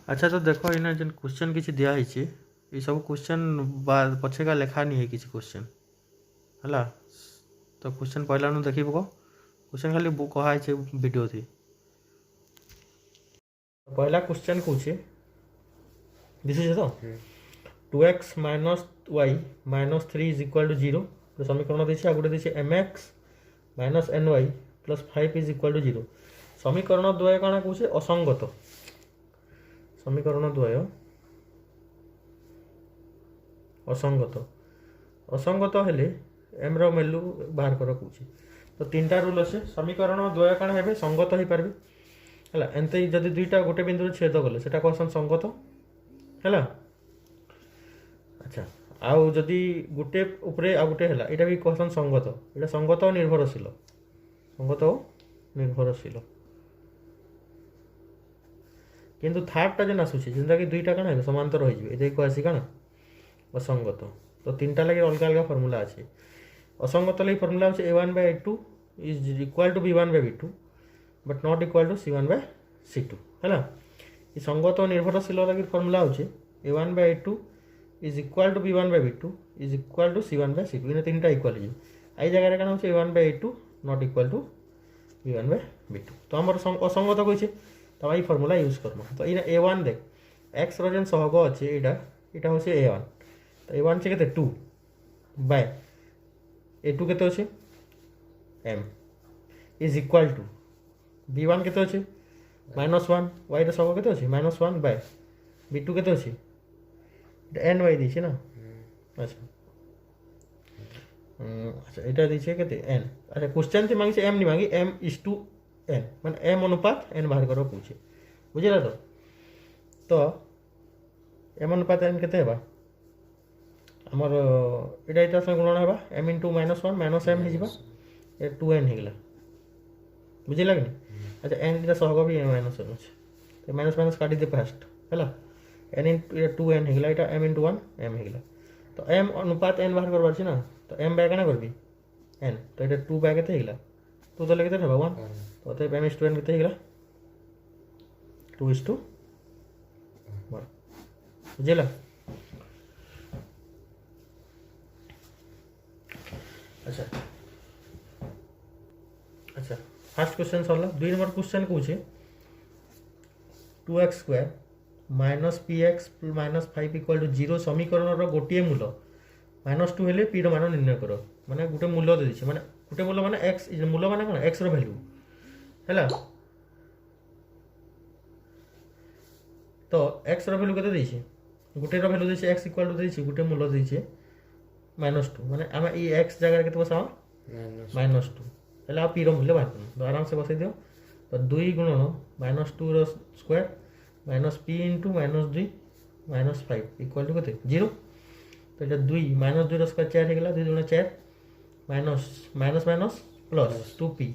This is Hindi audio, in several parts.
अच्छा तो देख इना जेन क्वेश्चन किसी दिखाई ये सब क्वेश्चन पछे का लेखा नहीं है किसी क्वेश्चन है तो क्वेश्चन पहला देखी पक क्वेश्चन खाली कहे वीडियो थी पहला क्वेश्चन कौन दिशे तो 2x minus Y minus 3 is equal to 0 तो समीकरण देछे आ गोटे देछे mx minus ny plus 5 is equal to 0 समीकरण द्वय काना कहूचे असंगत समीकरण द्वय असंगत असंगत हेले एम रो वैल्यू बाहर कर कहूचे तो तीनटा रूल अच्छे समीकरण द्वय काना हेबे संगत हो पारबे हैला एंते जदि दुईटा गोटे बिंदु छेद कले सेटा कहसन संगत हैला अच्छा आउ जदि गोटे उपरे आ गोटे हैला एटा भी कहसन संगत एटा संगत और निर्भरशील किंतु थर्डटा जेन आसूचे जेनटा कि दुईटा काना हेबे समांतर होई जेबे एटा को आसी काना असंगत तो तीनटा लगे अलग अलग फॉर्मूला अच्छे असंगत लगे फॉर्मूला होचे a1/a2 is equal to b1/b2 but not equal to c1/c2 हैला ये संगत और निर्भरशील लगे फॉर्मूला होचे a1/a2 is equal to b1/b2 is equal to c1/c2 इन तीनटा इक्वल है आई जगह काना होचे a1/a2 not equal to b1/b2 तो हमर असंगत कइसे तो भाई फॉर्मूला यूज करम तो इना a1 देख x रो जेन सहग अच्छे एटा होचे a1 तो a1 से केते 2 बाय a2 केते होचे m is equal to b1 केते होचे -1 y रो सहग केते होचे -1 बाय b2 केते होचे एटा ny दिछे ना अच्छा अच्छा एटा दिछे केते n अच्छा क्वेश्चन से मांगी m नहीं मांगी m इज टू n माने m अनुपात n बाहर करो पूछे बुझिला तो m अनुपात n केते हेबा हमर एटा संग गुणन हेबा m * -1 माइनस m हिजबा ए 2n हेगला बुझिला कि अच्छा n इटा सहग भी माइनस n अछि तो माइनस माइनस काटी दे फर्स्ट हैला n * 2n हेगला एटा m * 1 m हेगला तो m अनुपात n बाहर करबार छी ना तो m बाय केना करबी n तो एटा 2 बाय केते हेगला 2 तो लेके हेबा 1 तो त m * n केते हेगला 2:1 बुझिला अच्छा अच्छा फर्स्ट क्वेश्चन सरला 2 नंबर क्वेश्चन पूछे 2x² minus px minus 5 equal to 0 समीकरण रो गोटे मूल -2 हेले p रो मान निर्णय करो माने गोटे मूल दे दिछे माने गोटे मूल माने x मूल माने कोन x रो वैल्यू हैला तो x रो वैल्यू केते दिछे गोटे रो वैल्यू दिछे x इक्वल टू दिछे गोटे मूल दिछे -2 माने आमे ई x जगह केते बसाओ -2 हेला p रो मूल्य बाहर करो तो आराम से बसाई दियो तो 2 गुणन -2 रो square minus p into -2 -5 equal to केते 0 तो एटा 2 -2 रो स्क्वायर 4 हेगला 2 गुणा 4 minus minus minus plus 2p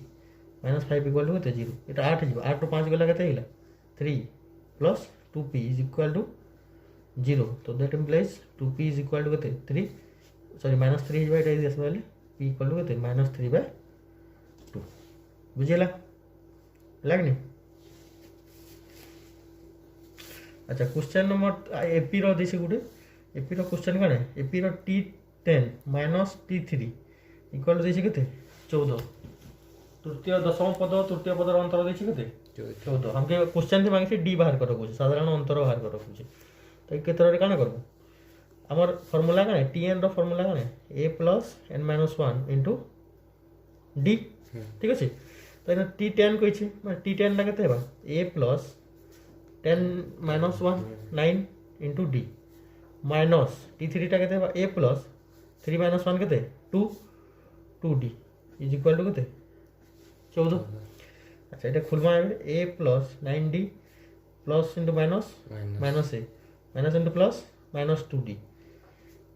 -5 equal to केते 0 एटा 8 जीव 8 रो 5 गला केते हेगला 3 plus 2p is equal to 0 तो that implies 2p is equal to केते 3 सॉरी -3 बाय एटा दिस वाले p इक्वल टू केते -3/2 बुझिला लागनी अच्छा क्वेश्चन नंबर एपी रो दिसे गुटे एपी रो क्वेश्चन कोन है एपी रो t10 माइनस t3 इक्वल दिसे केते 14 तृतीय दशम पद तृतीय पद रो अंतर दिसे केते 14 हमके क्वेश्चन से मांगे डी बाहर करो कुछ साधारण अंतर बाहर करो कुछ तो केतर रे काना करबो हमर फार्मूला कान है tn रो फार्मूला कान है a + n - 1 * d ठीक अछि तो एना t10 कहि छी माने t10 ला केते हेबा a + 10 - 1 9 into d minus t3 टा केते हेबा a + 3 - 1 केते 2 2d इज इक्वल टू केते 14 अच्छा एटा फुल मान a + 9d plus into minus minus a minus into plus -2d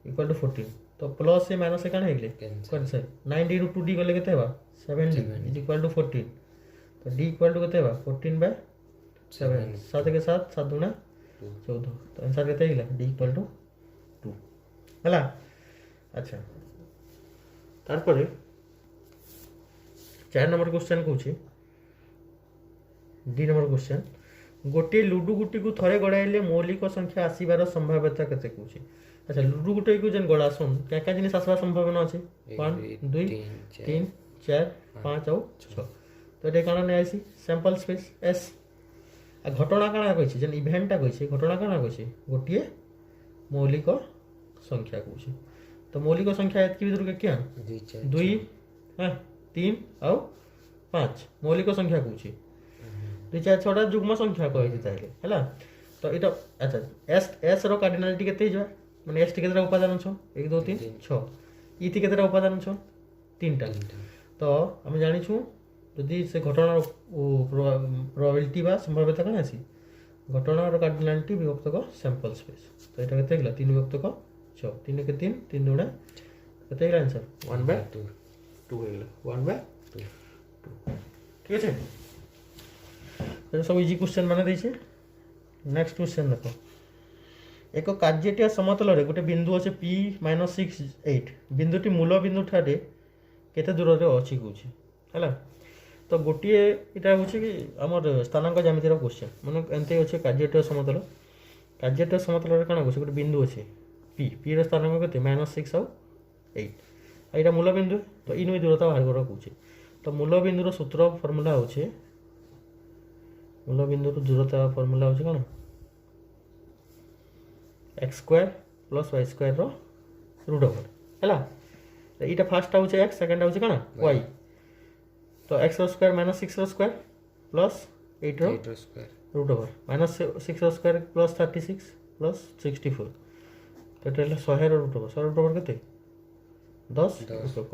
equal to 14 तो प्लस ए माइनस ए कान हेगले कैंसिल 9d * 2d गले केते हेबा 7d इज इक्वल टू 14 तो d इक्वल टू केते हेबा 14/7 7 के साथ 7 गुणा 14 तो आंसर केते हेगला d इक्वल टू 2 हला अच्छा तार परे 4 नंबर क्वेश्चन कहूची डी नंबर क्वेश्चन गोटे लुडु गुटी को थरे गड़ाइले मौलिक संख्या आसबार संभाव्यता केते कहूँ। अच्छा लुडु गुटे को जेन गड़ासन क्या क्या जिनिस आसबार संभावना अच्छे 1 2 3 4 5 और 6 तो ये काना नहीं आसी सैंपल स्पेस एस आ घटना काना कही जेन इवेंटा कही घटना काना कही गोटे मौलिक संख्या कहूँ। तो मौलिक संख्या एतकी भीतर क्या 2 हाँ 3 और 5 मौलिक संख्या कहूँ 2 4 6 जुग्म संख्या कही है। तो ये अच्छा एस एस रो कार्डिनालिटी केते हिजबा माने एस टी केतरा उपादान छ 1 2 3 6 ई टी केतरा उपादान छ 3टा। तो हम जानि छु यदि से घटना प्रोबेबिलिटी बा संभाव्यता कना आसी घटना रो कार्डिनालिटी विभक्त को सैंपल स्पेस। तो एटा केते गेला 3 विभक्त को 6 3 के 3 3 दुना केते गेला आंसर 1/2 2 गेला 1/2 ठीक है। तो सब इजी क्वेश्चन माने दैछे। नेक्स्ट क्वेश्चन देखो एक कार्यटीय समतल गोटे बिंदु अच्छे P -6 8 बिंदुटी मूल बिंदु ठारे केते दूर रे अछि कहूँ है। तो गोटे यहाँ हूँ कि आमर स्थानांक ज्यामितिर क्वेश्चन मन एमती अच्छे कार्यटीय समतल कौन कहे गोटे बिंदु अच्छे P रो स्थानांक के -6 और 8 यहाँ मूल बिंदु तो इन दूरता बाहर कर कहे। तो मूल बिंदुर सूत्र फर्मूला हो मूल बिंदु दूरता फर्मूला हो कौन x² + y² रो रूट ओवर है। यहाँ फास्ट हूँ x सेकेंड हूँ कौन y तो x रो स्क्वायर -6 रो स्क्वायर प्लस 8 रो रूट ओवर -6 रो स्क्वायर प्लस 36 प्लस 64 तो ये 100 रो रूट ओवर के 10 एकक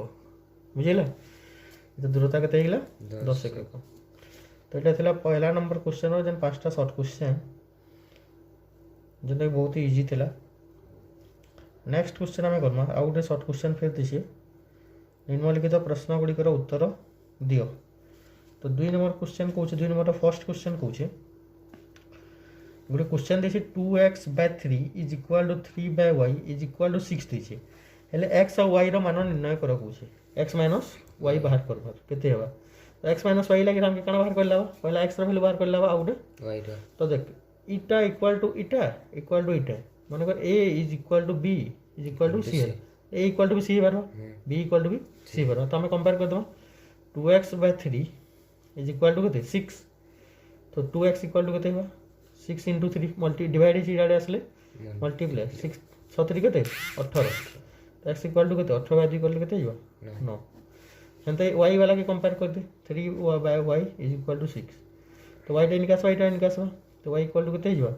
बुझेगा। तो दूरता के 10 एकक। तो ये था पहला नंबर क्वेश्चन जेन 5टा शॉर्ट क्वेश्चन जो बहुत ही इजी थिला। नेक्स्ट क्वेश्चन आम करमा आउ गोटे शॉर्ट क्वेश्चन फिर दिशे निम्नलिखित प्रश्न गुड़िकर उत्तर दियो। तो 2 नंबर क्वेश्चन कौन 2 नंबर फर्स्ट क्वेश्चन कौन गोटे क्वेश्चन देसी 2x/3 = 3/y = 6 देसी हेले x और y रो मान निर्णय कर कौन x - y बाहर कर केते हेबा। तो x - y लगे हम कण बाहर करला पहला x रो वैल्यू बाहर करला आ गोटे y रो। तो देख इटा इक्वल टू इटा मन कर a = b = c है a = b c bar b = b c बार। तो हमें कंपेयर कर दो 2x/3 = केते 6 तो 2x = केते होगा 6 × 3 मल्टी डिवाइड इडाडे आसले मल्टीप्लाई 6 6 3 केते 18 तो x = केते 18/2 करले केते हिबा 9 सेंते y वाला के कंपेयर कर दे 3/y = 6 तो y टा इनकास तो y = केते हिबा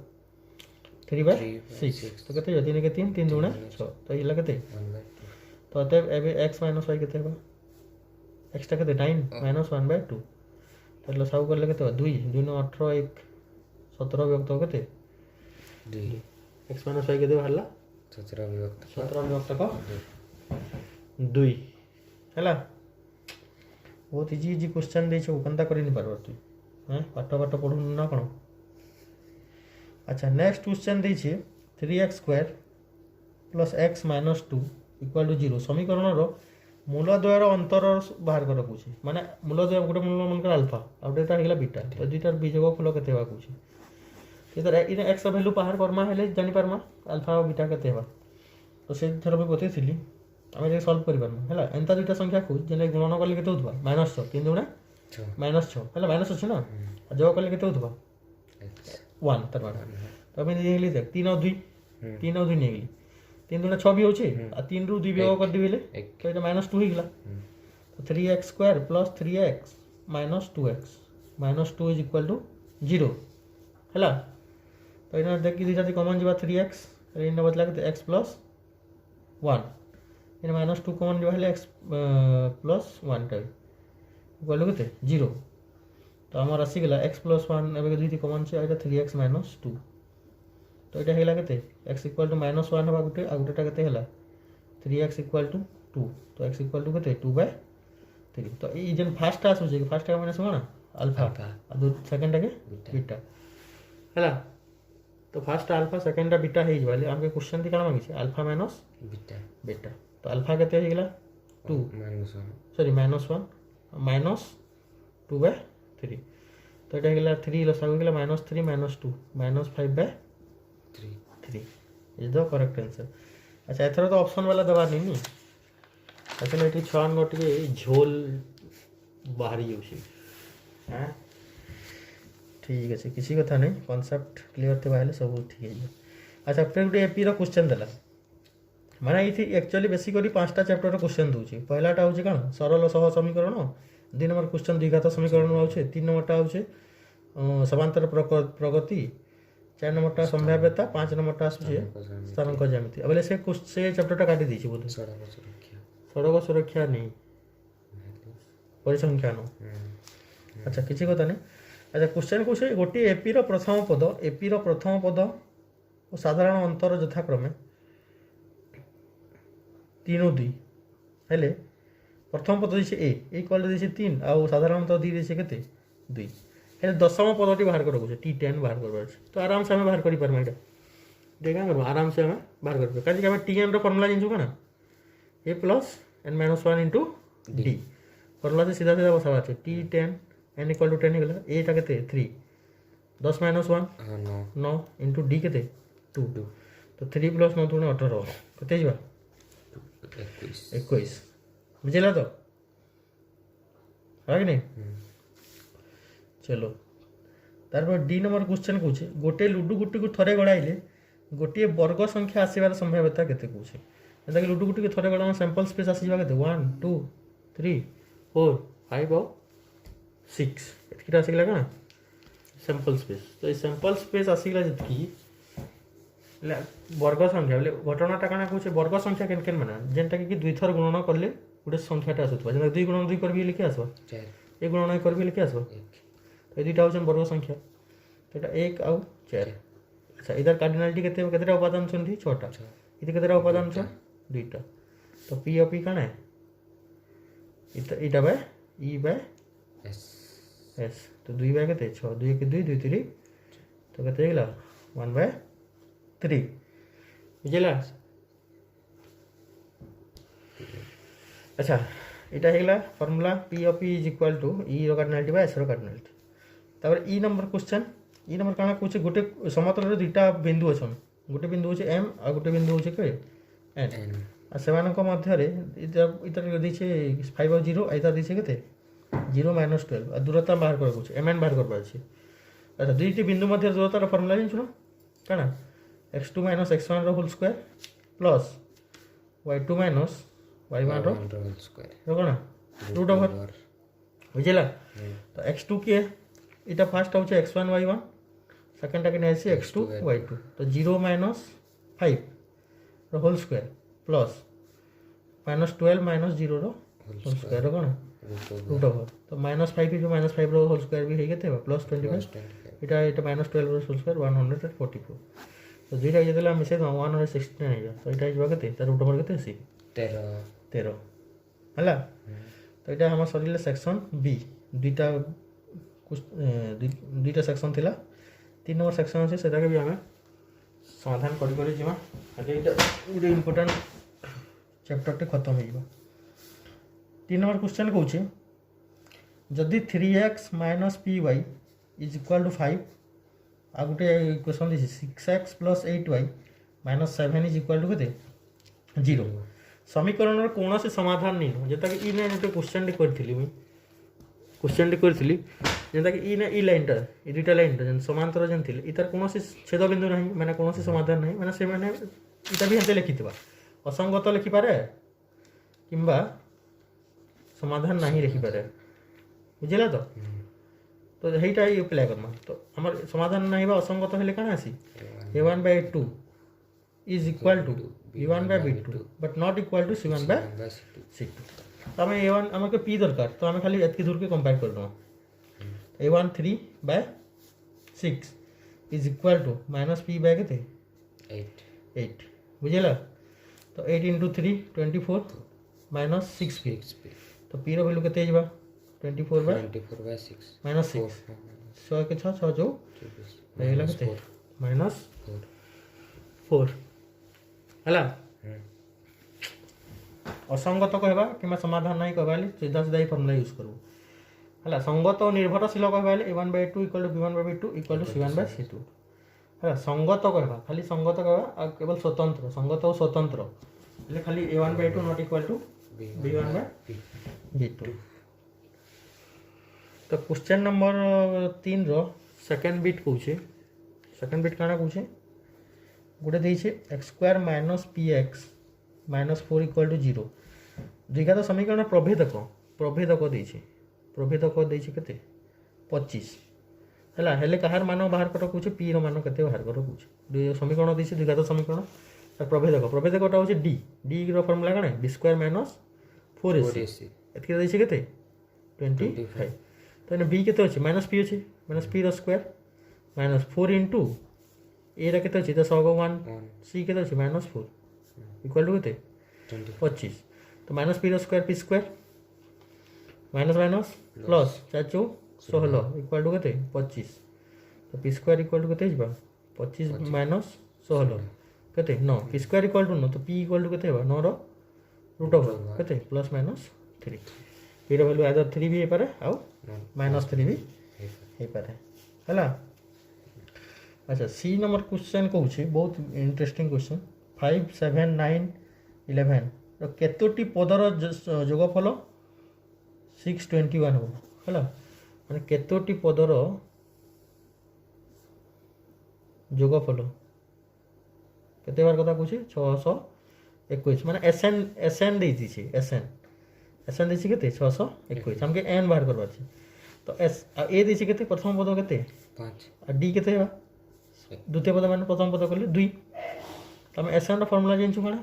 3/6 तो केते 3 के 3 3 दूना 6 तो इला केते 1/2 तो एबे x - y केते हेबा x टा केते 9 -1/2 तो लसाउ करले केते 2 2 नो 18 1 17 विभक्त केते 2 x - y केते बाहरला 17 विभक्त को 2 हैला। बहुत इजी इजी क्वेश्चन दे छ कंता करि नि पारबो तू हैं पाठ पढु ना कोन। अच्छा नेक्स्ट क्वेश्चन दे छ 3x² + x - 2 = 0 समीकरण रो मूलद्वयर अंतर बाहर कर कौन माने मूलद्वय गोटे मूल मन कर अल्फा आ गोटे हेला बीटा तो दुईटार बीजक फल केते हेबा कौन तो इन एक्स वैल्यू बाहर करमा हेले जानि पारमा अल्फा और बीटा केते हेबा। तो से थर भी बतैली आम जे सल्व कर है एंता दुईटा संख्या को जेने गुणन कले केते होतबा -6 3 दूना -6 है माइनस अच्छे ना जो कले केते होतबा 1 तर माने तो हम नेगली देख 3 और 2 3 और 2 नेगली 3 दूना 6 भी होचे आ 3 रु 2 विभाग कर दिबेले तो एटा -2 हिगला तो 3x² + 3x - 2x -2 = 0 हैला। तो इना देखि दिटा कॉमन जीवा 3x इन बदला के x + 1 इन -2 कॉमन जीवा हेले x + 1 टा इक्वल केते 0 तो हमर आसी गेला x + 1 एबे दुईटी कॉमन छै एटा 3x - 2 तो एटा हेला केते x = -1 हबा गुटे आ गुटेटा केते हेला 3x = 2 तो x = केते 2/3 तो ई जन फर्स्ट आसु जे फर्स्ट का माने सुना अल्फा आ दो सेकंड के बीटा हैला। तो फर्स्ट अल्फा सेकंड बीटा हे जबाले हमके क्वेश्चन थी काना मांगी छै अल्फा माइनस बीटा तो अल्फा केते हे गेला 2 -1 सॉरी -1 -2/3 तो ये होगा 3 लसागु होगा -3 -2 -5/3 3 इज द करेक्ट आंसर। अच्छा एथर तो ऑप्शन वाला दबार नहीं अच्छा ये छुआ टे झोल बाहरी जाऊँ ठीक अच्छे किसी कथा नहीं कनसेप्ट क्लीयर थे बाहर सब ठीक है। अच्छा फिर गोटे एपी क्वेश्चन देला माने ये एक्चुअली बेसिकली 5टा चैप्टर क्वेश्चन दूसरी पहलाटा हूँ कौन सरल सह समीकरण 2 नंबर क्वेश्चन द्विघात समीकरण आउे 3 नंबरटा हूँ समांतर प्रगति 4 नंबरटा संभाव्यता 5 नंबरटा आसूे स्थानांक ज्यामिति बोले से चैप्टरटा काटी देछि बोधे सड़क सुरक्षा नहीं परिसंख्यान अच्छा किसी कथा नहीं। अच्छा क्वेश्चन को से गोटे एपी प्रथम पद और साधारण अंतर यथाक्रमे 3 2 हेले प्रथम पद देছে ए इक्वल देছে 3 आउ साधारण अंतर दी देছে केते 2 हेले दशम पदटी बाहर कर को T10 बाहर करबार तो आराम से हमें बाहर करि परमे एटा देखा करबो आराम से हमें बाहर कर काजे हमें Tn रो फार्मूला जिंजु ना a plus n - 1 into d formula से सीधा सीधा बसावा छै T10 n इक्वल टू 10 हो गला a टा केते 3 10 - 1 9 इनटू d केते 2 तो 3 + 9 = 18 केते जिबा 21 बुझेला तो है कि नहीं चलो तार डी नंबर क्वेश्चन कौचे गोटे लुडु गुटी को थरे गड़ाइले गोटे वर्ग संख्या आसबार संभाव्यता केते कौचे जेनता कि लुडु गुटी को थरे गड़ा सैंपल स्पेस आसीबा केते 1 2 3 4 5 और 6 एतकीटा आसीगला कना सैंपल स्पेस तो ये सैंपल स्पेस आसीगला जतकी वर्ग संख्या बोले घटनाटा कଣା कौचे वर्ग संख्या केन केन माने जेनटा कि दुई थर गुणन करले गोटे संख्याटा आसुथबा जेना 2 × 2 करबी लिखे आसबा 4 1 × 9 करबी लिखे आसबा 1 तो दुईटा होचन वर्ग संख्या तो एटा 1 और 4 अच्छा इधर कार्डिनलिटी केते केतेटा उपादान छथि 6टा इधर केतेटा उपादान छ 2टा तो p और p कଣା है इटा बाय e बाय s तो 2 बाय केते 6 2 1 2 2 3 तो केते गेला 1/3 बुझेला अच्छा इटा हेगला formula p of p is equal to e रो कार्डिनलिटी बाय s रो कार्डिनलिटी तापर e number question e number काना कोचे गोटे समतल रे दुईटा बिंदु अछन गोटे बिंदु होचे m आ गोटे बिंदु होचे के n आ सेमानक मध्य रे इतर दिछे 5 और 0 आइता दिछे केते 0 - 12 आ दूरता बाहर कर कोचे mn बाहर कर पाछे अच्छा दुईटी बिंदु मध्य दूरता रो फार्मूला जिन काना x2 - x1 रो whole square plus y2 - y1 रो स्क्वायर रो काना रूट ओवर बुझिला तो x2 के इटा फर्स्ट होचे x1 y1 सेकंड टा के नेसी x2 y2 तो 0 - 5 रो होल स्क्वायर प्लस -12 - 0 रो होल स्क्वायर रो काना रूट ओवर तो -5 जो -5 रो होल स्क्वायर भी हे केते प्लस 25 इटा -12 रो होल स्क्वायर 144 तो दुईटा जेतेला मिसे 169 है तो इटा जबा केते त रूट ओवर केते सी 13 हला तो इटा हमर सरिले सेक्शन बी दुईटा दुईटा सेक्शन थिला 3 नंबर सेक्शन আছে সেটাকে भी हमें समाधान करी जिमा आगे इटा गुड इंपोर्टेंट चैप्टर टे खत्म हो जिबा 3 नंबर क्वेश्चन कहूचे जदि 3x - py = 5 आ गोटे इक्वेशन दिस 6x + 8y - 7 = केते 0 समीकरण कौन से समाधान नहीं नो जेता कि ई ने जो क्वेश्चन टे करथिली मुई क्वेश्चन टे करथिली जेता कि ई ने ई लाइनटा ई दुटा लाइनटा जन समांतर जन थिले इतर कौन से छेद बिंदु नहीं माने कौन से समाधान नहीं माने से माने इता भी हते लिखितबा असंगत लिखि पारे किंबा समाधान नहीं लिखि पारे बुझिला तो हेटा ही अप्लाई करना तो हमर समाधान नहीं बा असंगत हेले काना आसी a1/2 is equal to b1/b2 but not equal to c1/c2 तो हमें a1 हमके p दरकार तो हमें खाली एतकी दूर के कंपेयर कर दो a1 3/6 is equal to -p by केते 8 बुझिला तो 8 × 3 24 -6p तो p रो वैल्यू केते जिबा 24/6 -6 6 के 6 6 जो रहेला केते -4 हला असंगत कहबा कि समाधान नहीं कहबाली सीधा सीधा ही फार्मूला यूज करू है संगत और निर्भरशील कहवा a1/2 equal to b1/2 equal to c1/c2 है संगत कहवा खाली संगत कहवा केवल स्वतंत्र संगत और स्वतंत्र એટલે ખાલી a1/2 not equal to b1/b2 तो क्वेश्चन नंबर 3 रो सेकंड बिट कहूचे सेकंड बिट काना कहूचे गोटे देइछे x² - px - 4 इक्वल टू 0 द्विघात समीकरण प्रभेदक देइछे केते 25 हला हेले कहार मान बाहर कर कहूचे p रो मान केते बाहर कर कहूचे समीकरण देइछे द्विघात समीकरण प्रभेदकटा होचे d रो फार्मूला काने b² - 4ac एतके देइछे केते 25 तो एने b केते अछि -p अछि -p रो स्क्वायर -4 इनटू a रा केते अछि 10 * 1 c केते अछि -4 इक्वल टू केते 25 तो -p रो square p² minus plus 4 * 16 equal to केते 25 तो p² इक्वल टू केते हिबा 25 माइनस 16 केते 9 p² इक्वल टू 9 तो p इक्वल टू केते हेबा 9 रो रूट ओवर केते प्लस माइनस 3 p रो वैल्यू आइदर 3 भी हे पारे आ -3 भी हे पारे हला अच्छा सी नंबर क्वेश्चन कहूछि बहुत इंटरेस्टिंग क्वेश्चन 5 7 9 11 तो केतोटी पदर जोगफल 621 हो हला माने केतोटी पदर जोगफल केते बार कथा कहूछि 621 माने एसएन देइछि छी एसएन देइछि केते 621 हमके एन बाहर करबा छी तो एस ए देइछि केते प्रथम पद केते 5 आ डी केते हेबा द्वितीय पद माने प्रथम पद करले 2 तो हम एसएन रो फार्मूला जानछु कोना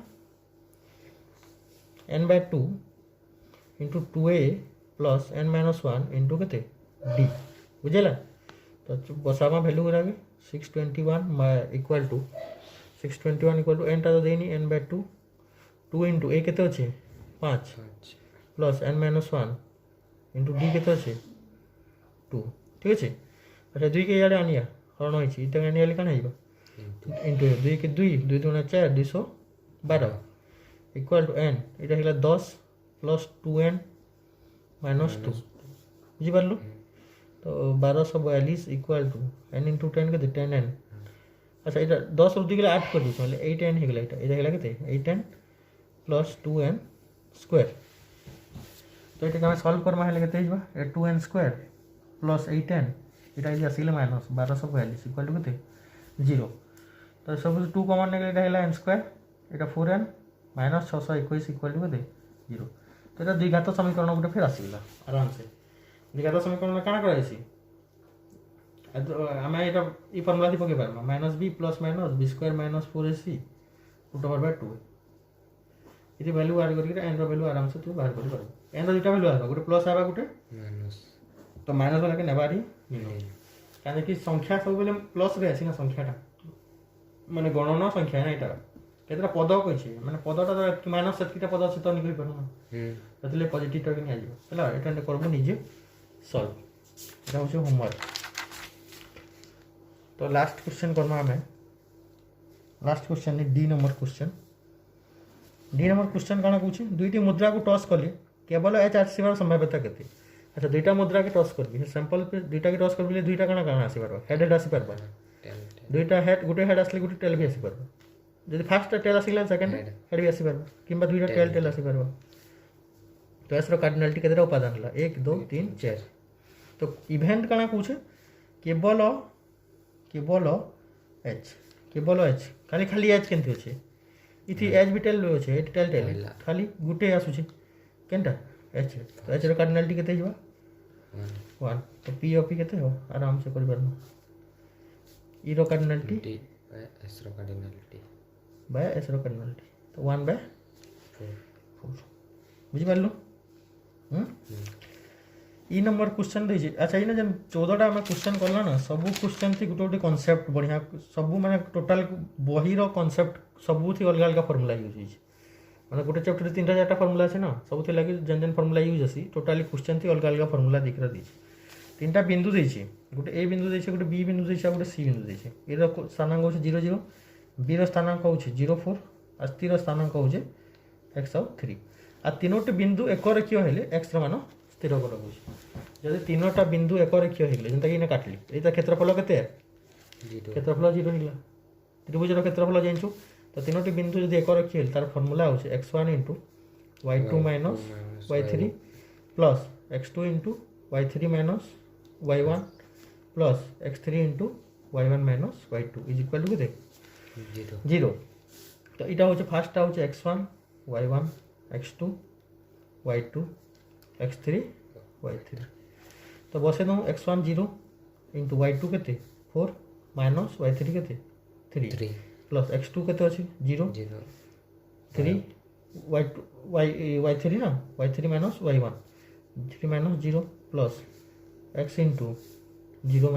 n/2 into 2a plus n minus 1 into केते d बुझेला तो बसामा वैल्यू करागे 621 equal to 621 equal to n टा तो देनी n/2 2 into a केते अछि 5 plus n minus 1 into d केते अछि 2 ठीक अछि अच्छा 2 के याडे आनिया हरण होई छी इटा आनिया लिखा नाइबा into 2 के 2 2 दूना 4 212 इक्वल टू n इटा हिला 10 प्लस 2n माइनस 2 बुझी पारलु तो 1242 इक्वल टू n into 10 के 10n अच्छा इटा 10 रुदी के 8 कर दिस मतलब 8n हे गेला इटा हेला केते 8n प्लस 2n स्क्वायर तो इटा हम सॉल्व करमा हेले केते Hiba 2n square plus 8n इटा इज आसिले माइनस 1242 इक्वल टू केते 0 तो सब 2 कॉमन ने इटा हेला n स्क्वायर इटा 4n माइनस 621 इक्वल टू केते 0 तो ये द्विघात समीकरण गोटे फिर आसला आराम से द्विघात समीकरण काना कराइसी आम ये फर्मुला थी पके पारमा -b plus minus b² - 4ac root over 2 ये वैल्यू ऐड करके n रो वैल्यू आराम से तू बाहर कर पार n रो दुटा वैल्यू आबा गोटे प्लस आबा गोटे माइनस तो माइनस वाला के नेबारी काहे कि संख्या सब बेले प्लस रे आसी ना संख्याटा माने गणना संख्या ना एटा केतरा पद कहिछि माने पदटा माइनस सेतकिटा पद अछि त निकलि परना ततले पॉजिटिव टा के आइबो हला एटा ने करबो निजे सॉल्व एटा होछ होमवर्क तो लास्ट क्वेश्चन करना हमें last question D number question काना कहूछि दुईटी मुद्रा को टॉस करले केवल एच आसीबार संभाव्यता केते अच्छा दुईटा मुद्रा के टॉस करबी सैंपल पे दुईटा के टॉस करबिले दुईटा काना काना आसीबार हेड आसी परबा दुईटा हेड गुटे हेड आसले गुटे टेल भी आसी परबा जदि फर्स्ट टेल आसिला सेकंड हेड भी आसी परबा किंबा दुईटा टेल आसी परबा तो एसरो कार्डिनलिटी केतेरा उपादान हला 1 2 3 4 तो इवेंट काना कहूछि केवल एच खाली खाली एच केनते अछि इथि एच भी टेल अछि एच टेल खाली गुटे आसुछि केनटा एच तो एच रो कार्डिनलिटी केते हिबा 1 तो p ऑफ p केते हो आराम से करि परनो ई रो कार्डिनलिटी बाय एस रो कार्डिनलिटी तो 1/4 बुझि पारलो ई नंबर क्वेश्चन दे अच्छा ये जन 14 टा हम क्वेश्चन करला ना सब क्वेश्चन थी गोटे गोटे कांसेप्ट बढ़िया सब माने टोटल बही रो कांसेप्ट सब थी अलग अलग फार्मूला यूज होई माने गोटे चैप्टर 3 4 टा फार्मूला আছে ना सब थी लागि जन जन फार्मूला यूज अछि टोटली क्वेश्चन थी अलग अलग फार्मूला दिख रहा दी तीनटा बिंदु दै छी गोटे ए बिंदु दै छी गोटे बी बिंदु दै छी गोटे सी बिंदु दै छी ए रो स्थानांक हो 0 0 बी रो स्थानांक हो 0 4 आ सी रो स्थानांक हो x 3 आ तीनोटी बिंदु एक रेखीय हेले x रो मान स्थिर कर ଯଦି ତିନୋଟା ବିନ୍ଦୁ ଏକରେଖୀୟ ହେଇଗଲେ ଯେନ୍ତାକି ଇନେ କାଟଲି ଏଇଟା କ୍ଷେତ୍ରଫଳ କେତେ କ୍ଷେତ୍ରଫଳ 0 ହେଇଗଲା ତ୍ରିଭୁଜର କ୍ଷେତ୍ରଫଳ ଜାଣିଛୁ ତ ତିନୋଟି ବିନ୍ଦୁ ଯଦି ଏକରେଖୀୟ ହେଲେ ତାର ଫର୍ମୁଲା ହେଉଛି x1 × y2 - y3 plus x2 × y3 - y1 plus x3 × y1 - y2 is equal to କେତେ 0 ତ ଏଇଟା ହେଉଛି ଫାର୍ଷ୍ଟଟା ହେଉଛି x1 y1 x2 y2 x3 y3 ତ ବସେଇ ଦେଉ x1 0 × y2 କେତେ 4 ମାଇନସ୍ y3 କେତେ 3 ପ୍ଲସ୍ x2 କେତେ ଅଛି 0 3 y3 ନା y3 - y1 3 - 0 plus x × 0 -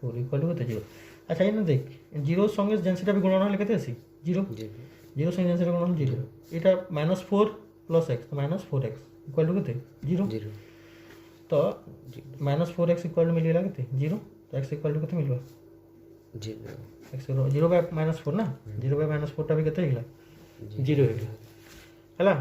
4 equal to କେତେ 0 ଆଚ୍ଛା ଏଇନା ଦେଖ 0 ସଙ୍ଗେ ଯେନ୍ସିଟା ବି ଗୁଣନ ହେଲେ କେତେ ଅଛି 0 0 ସଙ୍ଗେ ଯେନ୍ସିଟା ଗୁଣନ 0 ଏଇଟା -4 plus x -4x equal to କେତେ 0 ତ -4x ଇକ୍ୱାଲ୍ ଟୁ ମିଳିଗଲା କେତେ 0 ତ x ଇକ୍ୱାଲ୍ ଟୁ କେତେ ମିଳିବ 0 0/-4 ନା 0/-4ଟା ବି କେତେ ହେଇଗଲା 0 ହେଇଗଲା ହେଲା।